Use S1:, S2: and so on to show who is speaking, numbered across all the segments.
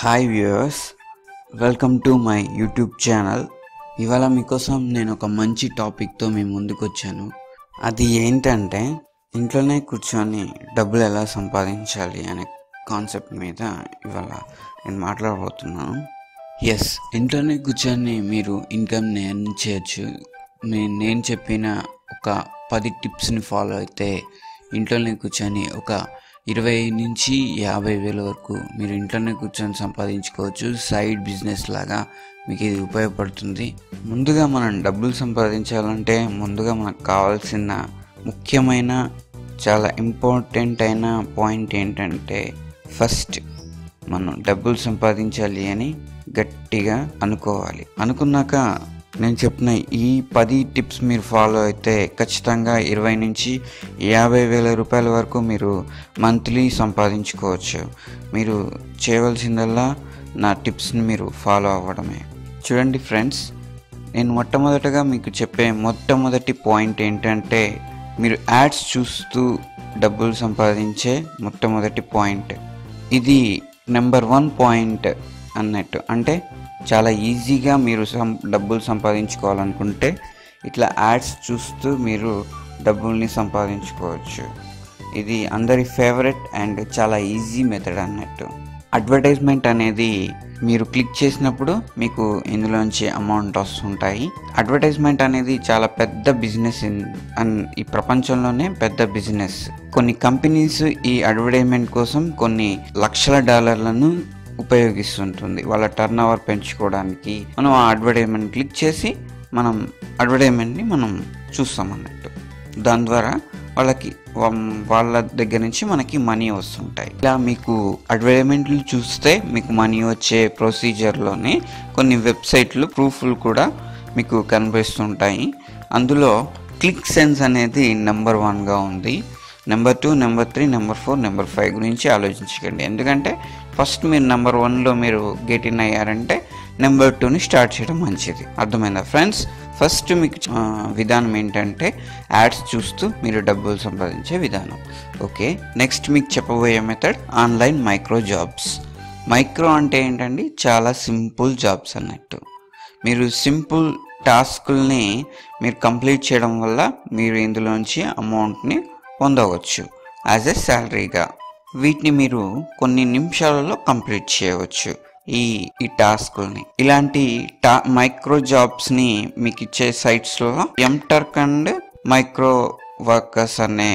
S1: Hi viewers, welcome to my YouTube channel. ఇవాళ మీకోసం నేను ఒక మంచి టాపిక్తో మీ ముందుకు వచ్చాను. అది ఏంటంటే ఇంట్లోనే కూర్చొని డబ్బులు ఎలా సంపాదించాలి అనే కాన్సెప్ట్ మీద ఇవాళ నేను మాట్లాడబోతున్నాను. ఎస్, ఇంట్లోనే కూర్చొని మీరు ఇన్కమ్ని ఎర్న్ చేయొచ్చు. నేను చెప్పిన ఒక 10 టిప్స్ని ఫాలో అయితే ఇంట్లోనే కూర్చొని ఒక 20 నుంచి 50 వేల వరకు మీరు ఇంట్లోనే కూర్చొని సంపాదించుకోవచ్చు. సైడ్ బిజినెస్ లాగా మీకు ఇది ఉపయోగపడుతుంది. ముందుగా మనం డబ్బులు సంపాదించాలంటే ముందుగా మనకు కావాల్సిన ముఖ్యమైన చాలా ఇంపార్టెంట్ అయిన పాయింట్ ఏంటంటే, ఫస్ట్ మనం డబ్బులు సంపాదించాలి అని గట్టిగా అనుకోవాలి. అనుకున్నాక నేను చెప్పిన ఈ 10 టిప్స్ మీరు ఫాలో అయితే ఖచ్చితంగా 20 నుంచి 50 వేల రూపాయల వరకు మీరు మంత్లీ సంపాదించుకోవచ్చు. మీరు చేయవలసిందల్లా నా టిప్స్ని మీరు ఫాలో అవ్వడమే. చూడండి ఫ్రెండ్స్, నేను మొట్టమొదటగా మీకు చెప్పే మొట్టమొదటి పాయింట్ ఏంటంటే, మీరు యాడ్స్ చూస్తూ డబ్బులు సంపాదించే మొట్టమొదటి పాయింట్. ఇది నెంబర్ 1 పాయింట్ అన్నట్టు. అంటే చాలా ఈజీగా మీరు డబ్బులు సంపాదించుకోవాలనుకుంటే ఇట్లా యాడ్స్ చూస్తూ మీరు డబ్బుల్ని సంపాదించుకోవచ్చు. ఇది అందరి ఫేవరెట్ అండ్ చాలా ఈజీ మెథడ్ అన్నట్టు. అడ్వర్టైజ్మెంట్ అనేది మీరు క్లిక్ చేసినప్పుడు మీకు ఇందులోంచి అమౌంట్ వస్తుంటాయి. అడ్వర్టైజ్మెంట్ అనేది చాలా పెద్ద బిజినెస్ ఈ ప్రపంచంలోనే పెద్ద బిజినెస్. కొన్ని కంపెనీస్ ఈ అడ్వర్టైజ్మెంట్ కోసం కొన్ని లక్షల డాలర్లను ఉపయోగిస్తుంటుంది. వాళ్ళ టర్న్ ఓవర్ పెంచుకోవడానికి మనం ఆ అడ్వర్టైజ్మెంట్ క్లిక్ చేసి మనం అడ్వర్టైజ్మెంట్ని మనం చూస్తాం అన్నట్టు. దాని ద్వారా వాళ్ళ దగ్గర నుంచి మనకి మనీ వస్తుంటాయి. ఇలా మీకు అడ్వర్టైజ్మెంట్లు చూస్తే మీకు మనీ వచ్చే ప్రొసీజర్లోనే కొన్ని వెబ్సైట్లు ప్రూఫ్లు కూడా మీకు కనిపిస్తుంటాయి. అందులో క్లిక్ సెన్స్ అనేది నెంబర్ 1గా ఉంది. నెంబర్ 2, నెంబర్ 3, నెంబర్ 4, నెంబర్ 5 గురించి ఆలోచించకండి. ఎందుకంటే ఫస్ట్ మీరు నెంబర్ 1లో మీరు గెట్ ఇన్ అయ్యారంటే నెంబర్ 2ని స్టార్ట్ చేయడం మంచిది. అర్థమైందా ఫ్రెండ్స్? ఫస్ట్ మీకు విధానం ఏంటంటే యాడ్స్ చూస్తూ మీరు డబ్బులు సంపాదించే విధానం. ఓకే, నెక్స్ట్ మీకు చెప్పబోయే method online micro jobs. Micro అంటే ఏంటండి? చాలా సింపుల్ జాబ్స్ అన్నట్టు. మీరు సింపుల్ టాస్కుల్ని మీరు కంప్లీట్ చేయడం వల్ల మీరు ఇందులోంచి అమౌంట్ని పొందవచ్చు యాజ్ ఎ శాలరీగా. వీటిని మీరు కొన్ని నిమిషాలలో కంప్లీట్ చేయవచ్చు ఈ టాస్కుల్ని. ఇలాంటి మైక్రో జాబ్స్ని మీకు ఇచ్చే సైట్స్లో ఎంటర్క్ అండ్ మైక్రో వర్కర్స్ అనే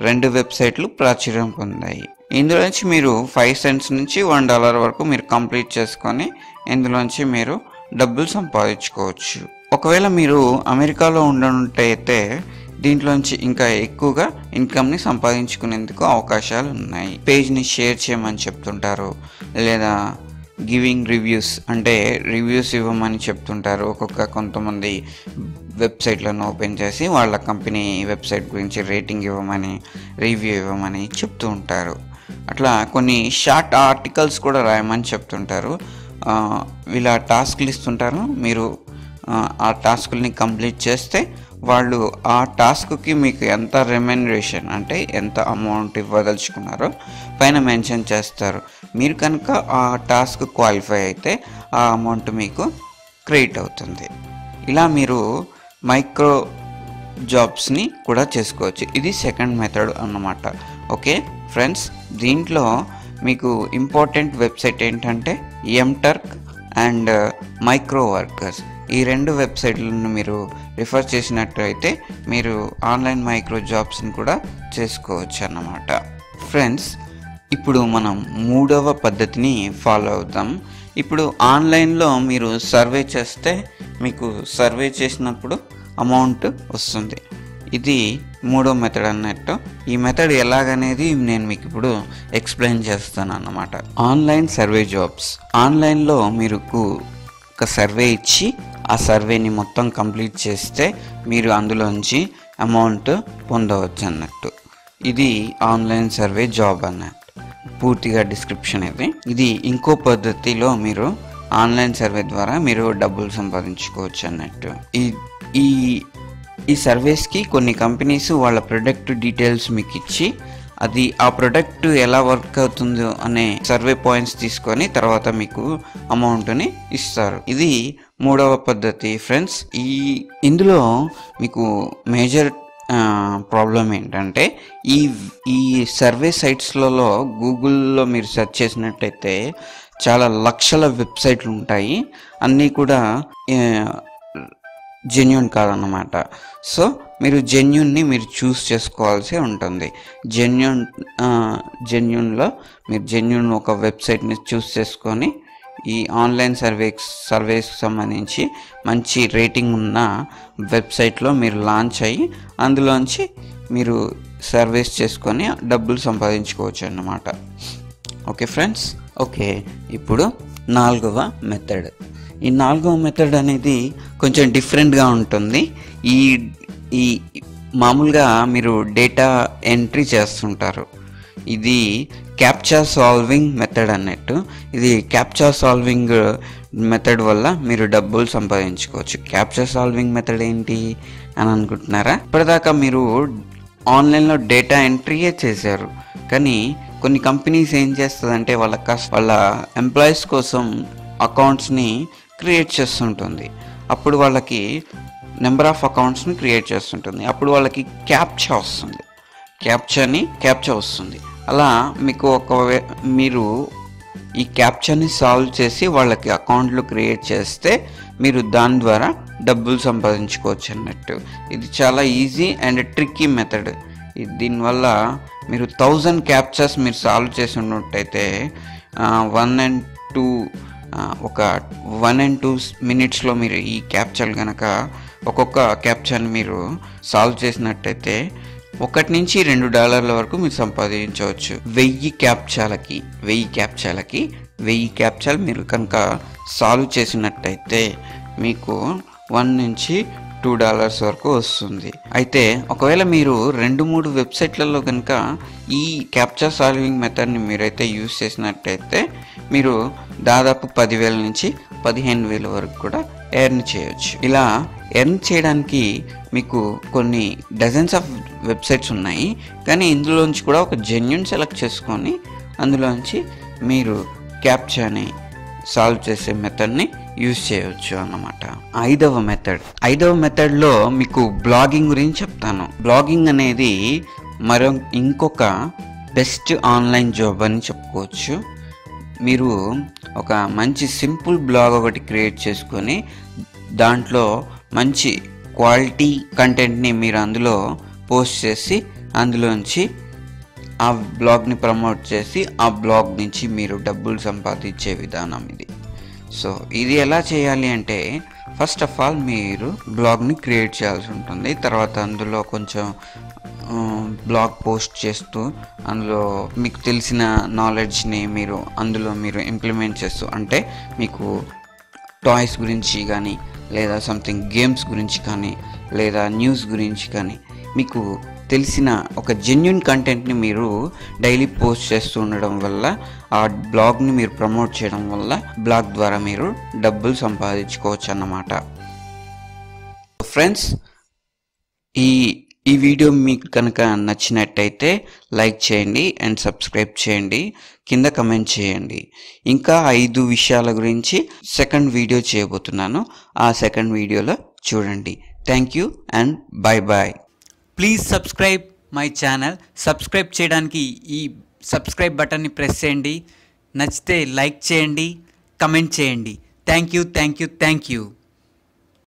S1: 2 వెబ్సైట్లు ప్రాచుర్యం పొందాయి. ఇందులోంచి మీరు 5 సెంట్స్ నుంచి $1 వరకు మీరు కంప్లీట్ చేసుకొని ఇందులోంచి మీరు డబ్బులు సంపాదించుకోవచ్చు. ఒకవేళ మీరు అమెరికాలో ఉండనుంటే దీంట్లోంచి ఇంకా ఎక్కువగా ఇన్కమ్ని సంపాదించుకునేందుకు అవకాశాలు ఉన్నాయి. పేజ్ని షేర్ చేయమని చెప్తుంటారు, లేదా గివింగ్ రివ్యూస్ అంటే రివ్యూస్ ఇవ్వమని చెప్తుంటారు. కొంతమంది వెబ్సైట్లను ఓపెన్ చేసి వాళ్ళ కంపెనీ వెబ్సైట్ గురించి రేటింగ్ ఇవ్వమని, రివ్యూ ఇవ్వమని చెప్తూ ఉంటారు. అట్లా కొన్ని షార్ట్ ఆర్టికల్స్ కూడా రాయమని చెప్తుంటారు. ఇలా టాస్క్లు ఇస్తుంటారు. మీరు ఆ టాస్కుల్ని కంప్లీట్ చేస్తే వాళ్ళు ఆ టాస్క్కి మీకు ఎంత రెమ్యునరేషన్ అంటే ఎంత అమౌంట్ ఇవ్వదలుచుకున్నారో పైన మెన్షన్ చేస్తారు. మీరు కనుక ఆ టాస్క్ క్వాలిఫై అయితే ఆ అమౌంట్ మీకు క్రెడిట్ అవుతుంది. ఇలా మీరు మైక్రో జాబ్స్ని కూడా చేసుకోవచ్చు. ఇది సెకండ్ మెథడ్ అన్నమాట. ఓకే ఫ్రెండ్స్, దీంట్లో మీకు ఇంపార్టెంట్ వెబ్సైట్ ఏంటంటే ఎంటర్క్ అండ్ మైక్రో వర్కర్స్. ఈ 2 వెబ్సైట్లను మీరు రిఫర్ చేసినట్లయితే మీరు ఆన్లైన్ మైక్రో జాబ్స్ని కూడా చేసుకోవచ్చు అన్నమాట. ఫ్రెండ్స్, ఇప్పుడు మనం 3వ పద్ధతిని ఫాలో అవుతాం. ఇప్పుడు ఆన్లైన్లో మీరు సర్వే చేస్తే మీకు సర్వే చేసినప్పుడు అమౌంట్ వస్తుంది. ఇది 3వ మెథడ్ అన్నట్టు. ఈ మెథడ్ ఎలాగనేది నేను మీకు ఇప్పుడు ఎక్స్ప్లెయిన్ చేస్తాను అన్నమాట. Online survey jobs. ఆన్లైన్లో మీరు ఒక సర్వే ఇచ్చి ఆ సర్వేని మొత్తం కంప్లీట్ చేస్తే మీరు అందులోంచి అమౌంట్ పొందవచ్చు అన్నట్టు. ఇది ఆన్లైన్ సర్వే జాబ్ అన్నట్టు. పూర్తిగా డిస్క్రిప్షన్ ఇది ఇంకో పద్ధతిలో మీరు ఆన్లైన్ సర్వే ద్వారా మీరు డబ్బులు సంపాదించుకోవచ్చు అన్నట్టు. ఈ సర్వేస్కి కొన్ని కంపెనీస్ వాళ్ళ ప్రొడక్ట్ డీటెయిల్స్ మీకు ఇచ్చి అది ఆ ప్రొడక్ట్ ఎలా వర్క్ అవుతుందో అనే సర్వే పాయింట్స్ తీసుకొని తర్వాత మీకు అమౌంట్ని ఇస్తారు. ఇది మూడవ పద్ధతి ఫ్రెండ్స్. ఇందులో మీకు మేజర్ ప్రాబ్లం ఏంటంటే ఈ సర్వే సైట్స్లలో గూగుల్లో మీరు సెర్చ్ చేసినట్టయితే చాలా లక్షల వెబ్సైట్లు ఉంటాయి. అన్నీ కూడా జెన్యూన్ కాదన్నమాట. సో మీరు జెన్యూన్ని మీరు చూస్ చేసుకోవాల్సి ఉంటుంది. జెన్యూన్లో మీరు జెన్యూన్ ఒక వెబ్సైట్ని చూస్ చేసుకొని ఈ ఆన్లైన్ సర్వేస్కి సంబంధించి మంచి రేటింగ్ ఉన్న వెబ్సైట్లో మీరు లాంచ్ అయ్యి అందులోంచి మీరు సర్వేస్ చేసుకొని డబ్బులు సంపాదించుకోవచ్చు అన్నమాట. Okay friends. ఓకే, ఇప్పుడు నాలుగవ మెథడ్. ఈ నాలుగవ మెథడ్ అనేది కొంచెం డిఫరెంట్గా ఉంటుంది. ఈ మామూలుగా మీరు డేటా ఎంట్రీ చేస్తుంటారు. ఇది క్యాప్చా సాల్వింగ్ మెథడ్ అన్నట్టు. ఇది క్యాప్చా సాల్వింగ్ మెథడ్ వల్ల మీరు డబ్బులు సంపాదించుకోవచ్చు. క్యాప్చా సాల్వింగ్ మెథడ్ ఏంటి అని అనుకుంటున్నారా? ఇప్పటిదాకా మీరు ఆన్లైన్లో డేటా ఎంట్రీయే చేశారు, కానీ కొన్ని కంపెనీస్ ఏం చేస్తుందంటే వాళ్ళ ఎంప్లాయీస్ కోసం అకౌంట్స్ని క్రియేట్ చేస్తుంటుంది. అప్పుడు వాళ్ళకి నెంబర్ ఆఫ్ అకౌంట్స్ని క్రియేట్ చేస్తుంటుంది. అప్పుడు వాళ్ళకి క్యాప్చా వస్తుంది. అలా మీకు మీరు ఈ క్యాప్చాని సాల్వ్ చేసి వాళ్ళకి అకౌంట్లు క్రియేట్ చేస్తే మీరు దాని ద్వారా డబ్బులు సంపాదించుకోవచ్చు అన్నట్టు. ఇది చాలా ఈజీ అండ్ ట్రిక్కీ మెథడ్. దీనివల్ల మీరు 1000 క్యాప్చాస్ మీరు సాల్వ్ చేసి ఉన్నట్టయితే 1 and 2 మినిట్స్లో మీరు ఈ క్యాప్చాలు కనుక ఒక్కొక్క క్యాప్చాని మీరు సాల్వ్ చేసినట్టయితే $1 నుంచి $2 వరకు మీరు సంపాదించవచ్చు. 1000 క్యాప్చాలు మీరు కనుక సాల్వ్ చేసినట్టయితే మీకు $1 నుంచి $2 వరకు వస్తుంది. అయితే ఒకవేళ మీరు 2-3 వెబ్సైట్లలో కనుక ఈ క్యాప్చా సాల్వింగ్ మెథడ్ని మీరైతే యూజ్ చేసినట్టయితే మీరు దాదాపు 10,000 నుంచి 15,000 వరకు కూడా ఎర్న్ చేయొచ్చు. ఇలా ఎర్న్ చేయడానికి మీకు కొన్ని డజన్స్ ఆఫ్ వెబ్సైట్స్ ఉన్నాయి, కానీ ఇందులోంచి కూడా ఒక జెన్యూన్ సెలెక్ట్ చేసుకొని అందులోంచి మీరు క్యాప్చాని సాల్వ్ చేసే మెథడ్ని యూజ్ చేయవచ్చు అన్నమాట. ఐదవ మెథడ్లో మీకు బ్లాగింగ్ గురించి చెప్తాను. బ్లాగింగ్ అనేది ఇంకొక బెస్ట్ ఆన్లైన్ జాబ్ అని చెప్పుకోవచ్చు. మీరు ఒక మంచి సింపుల్ బ్లాగ్ ఒకటి క్రియేట్ చేసుకొని దాంట్లో మంచి క్వాలిటీ కంటెంట్ని మీరు అందులో పోస్ట్ చేసి అందులోంచి ఆ బ్లాగ్ని ప్రమోట్ చేసి ఆ బ్లాగ్ నుంచి మీరు డబ్బులు సంపాదించే విధానం ఇది. సో ఇది ఎలా చేయాలి అంటే ఫస్ట్ ఆఫ్ ఆల్ మీరు బ్లాగ్ని క్రియేట్ చేయాల్సి ఉంటుంది. తర్వాత అందులో కొంచెం బ్లాగ్ పోస్ట్ చేస్తూ అందులో మీకు తెలిసిన నాలెడ్జ్ని అందులో మీరు ఇంప్లిమెంట్ చేస్తూ, అంటే మీకు టాయ్స్ గురించి కానీ లేదా సంథింగ్ గేమ్స్ గురించి కానీ లేదా న్యూస్ గురించి కానీ మీకు తెలిసిన ఒక జెన్యూన్ కంటెంట్ని మీరు డైలీ పోస్ట్ చేస్తూ ఉండడం వల్ల ఆ బ్లాగ్ని మీరు ప్రమోట్ చేయడం వల్ల బ్లాగ్ ద్వారా మీరు డబ్బులు సంపాదించుకోవచ్చు అన్నమాట. ఫ్రెండ్స్, ఈ వీడియో మీకు కనుక నచ్చినట్టయితే లైక్ చేయండి అండ్ సబ్స్క్రైబ్ చేయండి, కింద కమెంట్ చేయండి. ఇంకా 5 విషయాల గురించి సెకండ్ వీడియో చేయబోతున్నాను. ఆ సెకండ్ వీడియోలో చూడండి. Thank you and bye.
S2: Please subscribe my channel. Subscribe చేయడానికి ఈ సబ్స్క్రైబ్ బటన్ని ప్రెస్ చేయండి. నచ్చితే లైక్ చేయండి, కమెంట్ చేయండి. Thank you.